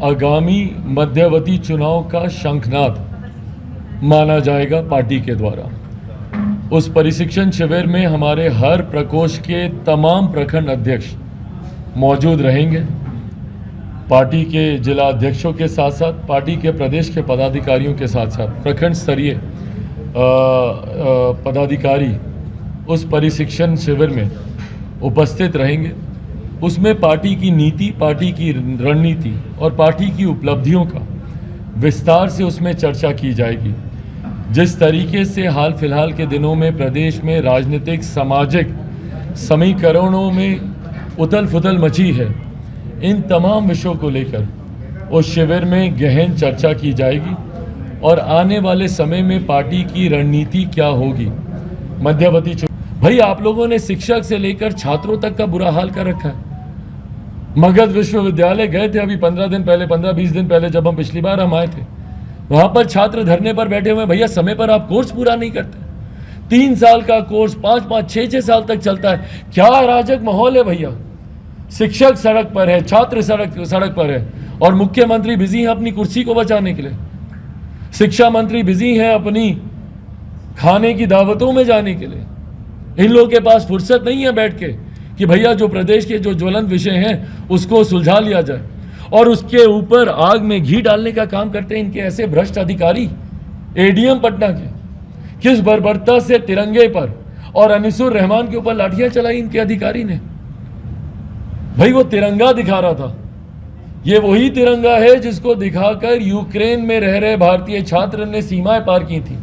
आगामी मध्यावधि चुनाव का शंखनाद माना जाएगा पार्टी के द्वारा। उस प्रशिक्षण शिविर में हमारे हर प्रकोष्ठ के तमाम प्रखंड अध्यक्ष मौजूद रहेंगे। पार्टी के जिला अध्यक्षों के साथ साथ पार्टी के प्रदेश के पदाधिकारियों के साथ साथ प्रखंड स्तरीय पदाधिकारी उस प्रशिक्षण शिविर में उपस्थित रहेंगे। उसमें पार्टी की नीति, पार्टी की रणनीति और पार्टी की उपलब्धियों का विस्तार से उसमें चर्चा की जाएगी। जिस तरीके से हाल फिलहाल के दिनों में प्रदेश में राजनीतिक सामाजिक समीकरणों में उथल पुथल मची है, इन तमाम विषयों को लेकर उस शिविर में गहन चर्चा की जाएगी और आने वाले समय में पार्टी की रणनीति क्या होगी। मध्यावधि भाई, आप लोगों ने शिक्षक से लेकर छात्रों तक का बुरा हाल कर रखा है। मगध विश्वविद्यालय गए थे अभी 15-20 दिन पहले, जब हम पिछली बार आए थे, वहां पर छात्र धरने पर बैठे हुए। भैया, समय पर आप कोर्स पूरा नहीं करते। 3 साल का कोर्स 5-5, 6-6 साल तक चलता है। क्या अराजक माहौल है भैया। शिक्षक सड़क पर है, छात्र सड़क पर है और मुख्यमंत्री बिजी हैं अपनी कुर्सी को बचाने के लिए। शिक्षा मंत्री बिजी हैं अपनी खाने की दावतों में जाने के लिए। इन लोगों के पास फुर्सत नहीं है बैठ के कि भैया जो प्रदेश के जो ज्वलंत विषय हैं उसको सुलझा लिया जाए, और उसके ऊपर आग में घी डालने का काम करते हैं इनके ऐसे भ्रष्ट अधिकारी। एडीएम पटना के किस बर्बरता से तिरंगे पर और अनिसुर रहमान के ऊपर लाठियां चलाई इनके अधिकारी ने। भाई, वो तिरंगा दिखा रहा था। ये वही तिरंगा है जिसको दिखाकर यूक्रेन में रह रहे भारतीय छात्र ने सीमाएं पार की थी।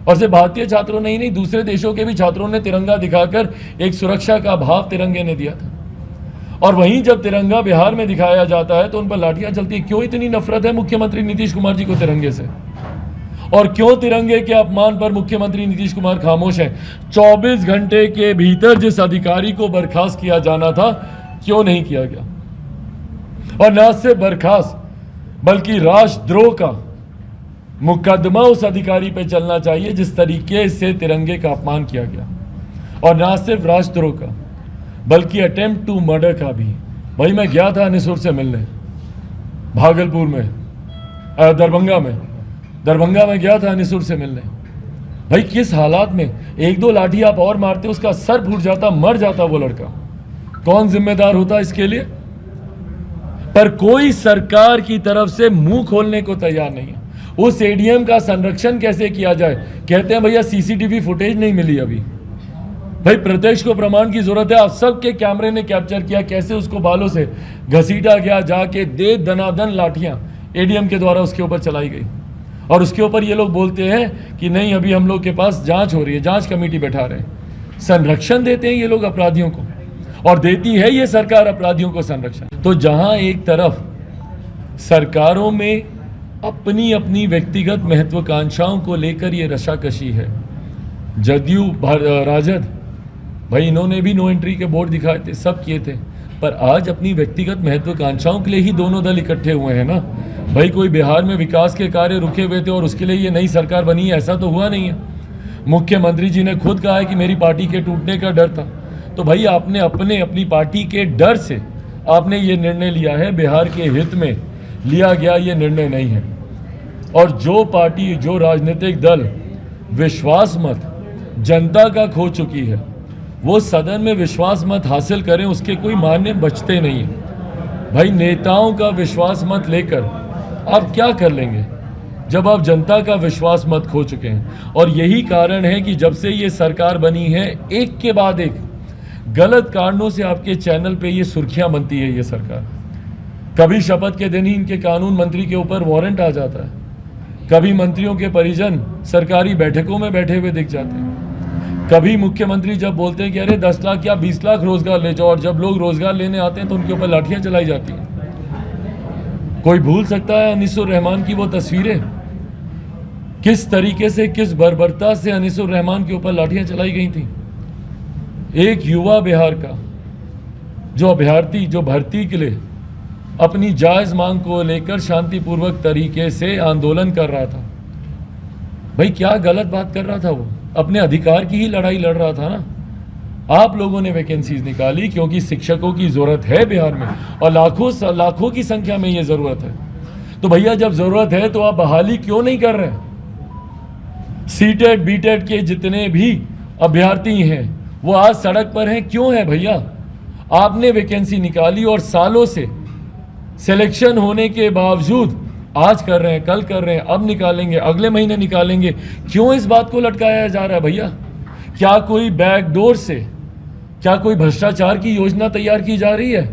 और सिर्फ भारतीय छात्रों ने ही नहीं, दूसरे देशों के भी छात्रों ने तिरंगा दिखाकर एक सुरक्षा का भाव तिरंगे ने दिया था। और वहीं जब तिरंगा बिहार में दिखाया जाता है तो उन पर लाठियां चलती है। क्यों इतनी नफरत है मुख्यमंत्री नीतीश कुमार जी को तिरंगे से, और क्यों तिरंगे के अपमान पर मुख्यमंत्री नीतीश कुमार खामोश हैं? 24 घंटे के भीतर जिस अधिकारी को बर्खास्त किया जाना था, क्यों नहीं किया गया? और न सिर्फ बर्खास्त बल्कि राष्ट्रद्रोह का मुकदमा उस अधिकारी पे चलना चाहिए जिस तरीके से तिरंगे का अपमान किया गया। और न सिर्फ राष्ट्रद्रोह का बल्कि अटेम्प्ट टू मर्डर का भी। भाई, मैं गया था अनिसुर से मिलने भागलपुर में, दरभंगा में गया था अनिसुर से मिलने। भाई, किस हालात में, 1-2 लाठी आप और मारते उसका सर फूट जाता, मर जाता वो लड़का। कौन जिम्मेदार होता इसके लिए? पर कोई सरकार की तरफ से मुंह खोलने को तैयार नहीं है। उस एडीएम का संरक्षण कैसे किया जाए? कहते हैं भैया सीसीटीवी फुटेज नहीं मिली अभी। भाई, प्रत्यक्ष को प्रमाण की जरूरत है। आप सबके कैमरे ने कैप्चर किया कैसे उसको बालों से घसीटा गया, जाके दे दनादन लाठियां एडीएम के द्वारा उसके ऊपर चलाई गई। और उसके ऊपर ये लोग बोलते हैं कि नहीं, अभी हम लोग के पास जांच हो रही है, जांच कमेटी बैठा रहे हैं। संरक्षण देते हैं ये लोग अपराधियों को, और देती है ये सरकार अपराधियों को संरक्षण। तो जहां एक तरफ सरकारों में अपनी अपनी व्यक्तिगत महत्वाकांक्षाओं को लेकर ये रशाकशी है, जदयू राजद, भाई इन्होंने भी नो एंट्री के बोर्ड दिखाए थे, सब किए थे, पर आज अपनी व्यक्तिगत महत्वाकांक्षाओं के लिए ही दोनों दल इकट्ठे हुए हैं ना। भाई, कोई बिहार में विकास के कार्य रुके हुए थे और उसके लिए ये नई सरकार बनी है, ऐसा तो हुआ नहीं है। मुख्यमंत्री जी ने खुद कहा है कि मेरी पार्टी के टूटने का डर था। तो भाई, आपने अपनी पार्टी के डर से आपने ये निर्णय लिया है, बिहार के हित में लिया गया ये निर्णय नहीं है। और जो पार्टी, जो राजनीतिक दल विश्वास मत जनता का खो चुकी है, वो सदन में विश्वास मत हासिल करें, उसके कोई मायने बचते नहीं है। भाई, नेताओं का विश्वास मत लेकर आप क्या कर लेंगे जब आप जनता का विश्वास मत खो चुके हैं? और यही कारण है कि जब से ये सरकार बनी है, एक के बाद एक गलत कारणों से आपके चैनल पे ये सुर्खियां बनती है। ये सरकार, कभी शपथ के दिन ही इनके कानून मंत्री के ऊपर वारंट आ जाता है, कभी मंत्रियों के परिजन सरकारी बैठकों में बैठे हुए दिख जाते हैं, कभी मुख्यमंत्री जब बोलते हैं कि अरे 10 लाख या 20 लाख रोजगार ले जाओ, और जब लोग रोजगार लेने आते हैं तो उनके ऊपर लाठियां चलाई जाती हैं। कोई भूल सकता है अनिसुर रहमान की वो तस्वीरें? किस तरीके से, किस बर्बरता से अनिसुर रहमान के ऊपर लाठियां चलाई गई थी। एक युवा बिहार का जो अभ्यर्थी, जो भर्ती के लिए अपनी जायज मांग को लेकर शांतिपूर्वक तरीके से आंदोलन कर रहा था। भाई, क्या गलत बात कर रहा था वो? अपने अधिकार की ही लड़ाई लड़ रहा था ना। आप लोगों ने वैकेंसीज निकाली क्योंकि शिक्षकों की ज़रूरत है बिहार में, और लाखों की संख्या में ये ज़रूरत है। तो भैया जब ज़रूरत है तो आप बहाली क्यों नहीं कर रहे? सीटेट बीटेट के जितने भी अभ्यर्थी हैं वो आज सड़क पर हैं, क्यों है भैया? आपने वैकेंसी निकाली और सालों से सिलेक्शन होने के बावजूद आज कर रहे हैं, कल कर रहे हैं, अब निकालेंगे, अगले महीने निकालेंगे, क्यों इस बात को लटकाया जा रहा है भैया? क्या कोई बैकडोर से, क्या कोई भ्रष्टाचार की योजना तैयार की जा रही है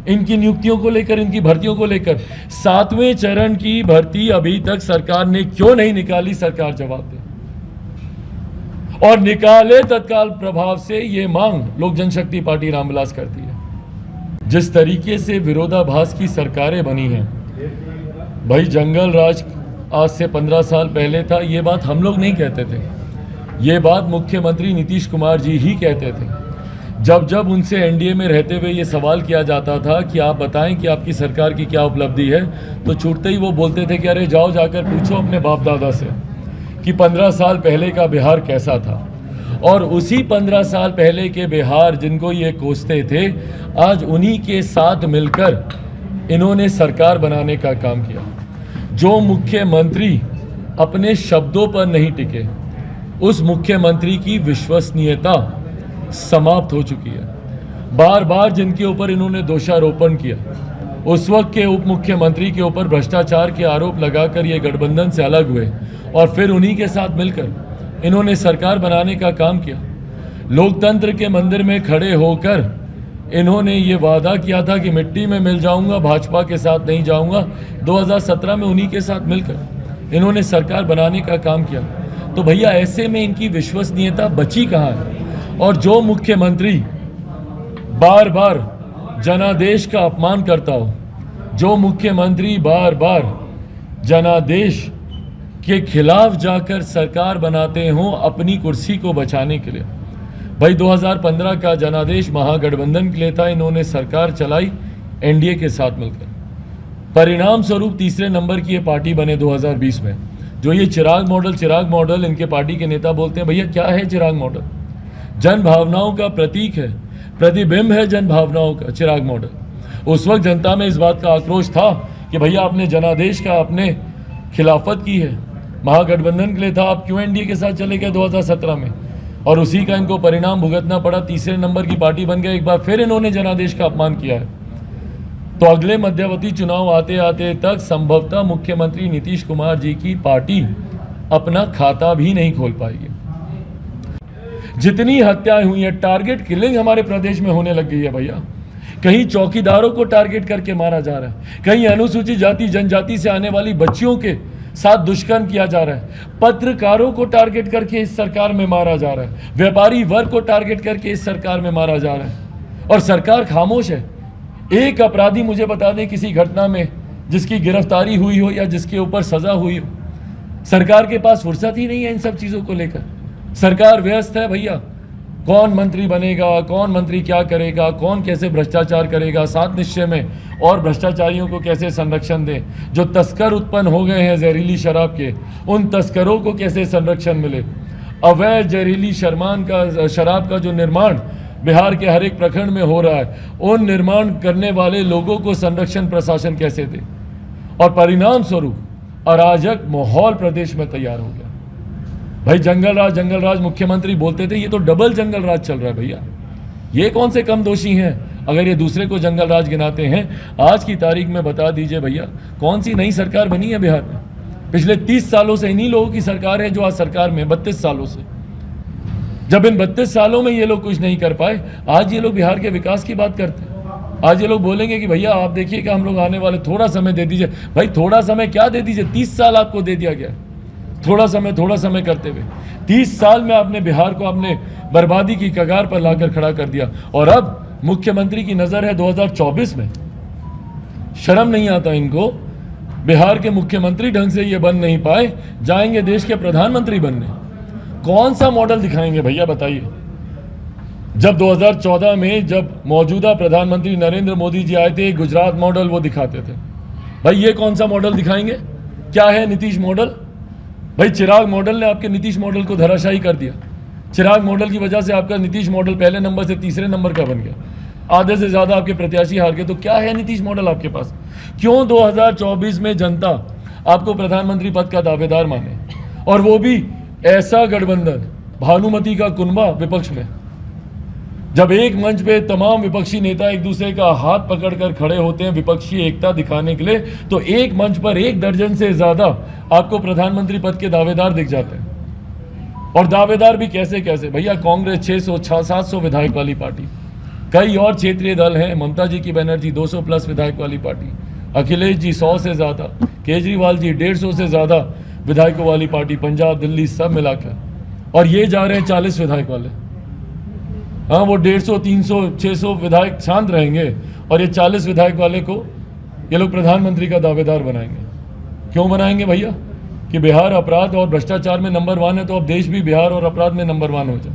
इनकी नियुक्तियों को लेकर, इनकी भर्तियों को लेकर? 7वें चरण की भर्ती अभी तक सरकार ने क्यों नहीं निकाली? सरकार जवाब दे, और निकाले तत्काल प्रभाव से ये मांग लोक जनशक्ति पार्टी रामविलास करती है। जिस तरीके से विरोधाभास की सरकारें बनी हैं भाई, जंगल राज आज से 15 साल पहले था, ये बात हम लोग नहीं कहते थे, ये बात मुख्यमंत्री नीतीश कुमार जी ही कहते थे। जब जब उनसे एनडीए में रहते हुए ये सवाल किया जाता था कि आप बताएं कि आपकी सरकार की क्या उपलब्धि है, तो छूटते ही वो बोलते थे कि अरे जाओ जाकर पूछो अपने बाप दादा से कि 15 साल पहले का बिहार कैसा था। और उसी 15 साल पहले के बिहार जिनको ये कोसते थे, आज उन्हीं के साथ मिलकर इन्होंने सरकार बनाने का काम किया। जो मुख्यमंत्री अपने शब्दों पर नहीं टिके, उस मुख्यमंत्री की विश्वसनीयता समाप्त हो चुकी है। बार बार जिनके ऊपर इन्होंने दोषारोपण किया, उस वक्त के उप मुख्यमंत्री के ऊपर भ्रष्टाचार के आरोप लगाकर ये गठबंधन से अलग हुए और फिर उन्हीं के साथ मिलकर इन्होंने सरकार बनाने का काम किया। लोकतंत्र के मंदिर में खड़े होकर इन्होंने ये वादा किया था कि मिट्टी में मिल जाऊंगा, भाजपा के साथ नहीं जाऊंगा। 2017 में उन्हीं के साथ मिलकर इन्होंने सरकार बनाने का काम किया। तो भैया ऐसे में इनकी विश्वसनीयता बची कहाँ है? और जो मुख्यमंत्री बार बार जनादेश का अपमान करता हो, जो मुख्यमंत्री बार बार जनादेश के खिलाफ जाकर सरकार बनाते हों अपनी कुर्सी को बचाने के लिए। भाई 2015 का जनादेश महागठबंधन के लिए था, इन्होंने सरकार चलाई एनडीए के साथ मिलकर। परिणाम स्वरूप तीसरे नंबर की ये पार्टी बने 2020 में। जो ये चिराग मॉडल इनके पार्टी के नेता बोलते हैं, भैया क्या है चिराग मॉडल? जन भावनाओं का प्रतीक है, प्रतिबिंब है जन भावनाओं का चिराग मॉडल। उस वक्त जनता में इस बात का आक्रोश था कि भैया आपने जनादेश का आपने खिलाफत की है, महागठबंधन के लिए था, आप क्यों एनडीए के साथ चले गए 2017 में? और उसी का इनको परिणाम भुगतना पड़ा, तीसरे नंबर की पार्टी बन गए। एक बार फिर इन्होंने जनादेश का अपमान किया है। तो अगले मध्यावधि चुनाव आते आते तक संभवतः मुख्यमंत्री नीतीश कुमार जी की पार्टी अपना खाता भी नहीं खोल पाएगी। जितनी हत्याएं हुई हैं, टारगेट किलिंग हमारे प्रदेश में होने लग गई है भैया। कहीं चौकीदारों को टारगेट करके मारा जा रहा है, कहीं अनुसूचित जाति जनजाति से आने वाली बच्चियों के साथ दुष्कर्म किया जा रहा है, पत्रकारों को टारगेट करके इस सरकार में मारा जा रहा है, व्यापारी वर्ग को टारगेट करके इस सरकार में मारा जा रहा है, और सरकार खामोश है। एक अपराधी मुझे बता दें किसी घटना में जिसकी गिरफ्तारी हुई हो या जिसके ऊपर सजा हुई हो। सरकार के पास फुर्सत ही नहीं है इन सब चीज़ों को लेकर। सरकार व्यस्त है भैया, कौन मंत्री बनेगा, कौन मंत्री क्या करेगा, कौन कैसे भ्रष्टाचार करेगा, 7 निश्चय में और भ्रष्टाचारियों को कैसे संरक्षण दें, जो तस्कर उत्पन्न हो गए हैं जहरीली शराब के, उन तस्करों को कैसे संरक्षण मिले, अवैध जहरीली शराब का जो निर्माण बिहार के हर एक प्रखंड में हो रहा है, उन निर्माण करने वाले लोगों को संरक्षण प्रशासन कैसे दे। और परिणाम स्वरूप अराजक माहौल प्रदेश में तैयार हो गया। भाई जंगल राज मुख्यमंत्री बोलते थे, ये तो डबल जंगल राज चल रहा है भैया। ये कौन से कम दोषी हैं अगर ये दूसरे को जंगल राज गिनाते हैं? आज की तारीख में बता दीजिए भैया, कौन सी नई सरकार बनी है बिहार में? पिछले 30 सालों से इन्हीं लोगों की सरकार है जो आज सरकार में 32 सालों से। जब इन 32 सालों में ये लोग कुछ नहीं कर पाए, आज ये लोग बिहार के विकास की बात करते हैं। आज ये लोग बोलेंगे कि भैया आप देखिएगा हम लोग आने वाले, थोड़ा समय दे दीजिए। भाई थोड़ा समय क्या दे दीजिए, 30 साल आपको दे दिया गया। थोड़ा समय करते हुए 30 साल में आपने बिहार को आपने बर्बादी की कगार पर लाकर खड़ा कर दिया। और अब मुख्यमंत्री की नज़र है 2024 में। शर्म नहीं आता इनको? बिहार के मुख्यमंत्री ढंग से ये बन नहीं पाए, जाएंगे देश के प्रधानमंत्री बनने। कौन सा मॉडल दिखाएंगे भैया बताइए? जब 2014 में जब मौजूदा प्रधानमंत्री नरेंद्र मोदी जी आए थे, गुजरात मॉडल वो दिखाते थे। भाई ये कौन सा मॉडल दिखाएंगे? क्या है नीतीश मॉडल? भाई चिराग मॉडल ने आपके नीतीश मॉडल को धराशायी कर दिया। चिराग मॉडल की वजह से आपका नीतीश मॉडल पहले नंबर से तीसरे नंबर का बन गया, आधे से ज़्यादा आपके प्रत्याशी हार गए। तो क्या है नीतीश मॉडल आपके पास? क्यों 2024 में जनता आपको प्रधानमंत्री पद का दावेदार माने, और वो भी ऐसा गठबंधन भानुमति का कुनबा विपक्ष में, जब एक मंच पे तमाम विपक्षी नेता एक दूसरे का हाथ पकड़कर खड़े होते हैं विपक्षी एकता दिखाने के लिए, तो एक मंच पर 1 दर्जन से ज्यादा आपको प्रधानमंत्री पद के दावेदार दिख जाते हैं। और दावेदार भी कैसे कैसे भैया, कांग्रेस 600-700 विधायक वाली पार्टी, कई और क्षेत्रीय दल हैं, ममता जी की बनर्जी 200 प्लस विधायक वाली पार्टी, अखिलेश जी 100 से ज़्यादा, केजरीवाल जी 150 से ज़्यादा विधायकों वाली पार्टी, पंजाब दिल्ली सब मिलाकर, और ये जा रहे हैं 40 विधायक वाले। हाँ, वो 150, 300, 600 विधायक शांत रहेंगे और ये 40 विधायक वाले को ये लोग प्रधानमंत्री का दावेदार बनाएंगे। क्यों बनाएंगे भैया? कि बिहार अपराध और भ्रष्टाचार में नंबर 1 है, तो अब देश भी बिहार और अपराध में नंबर 1 हो जाए।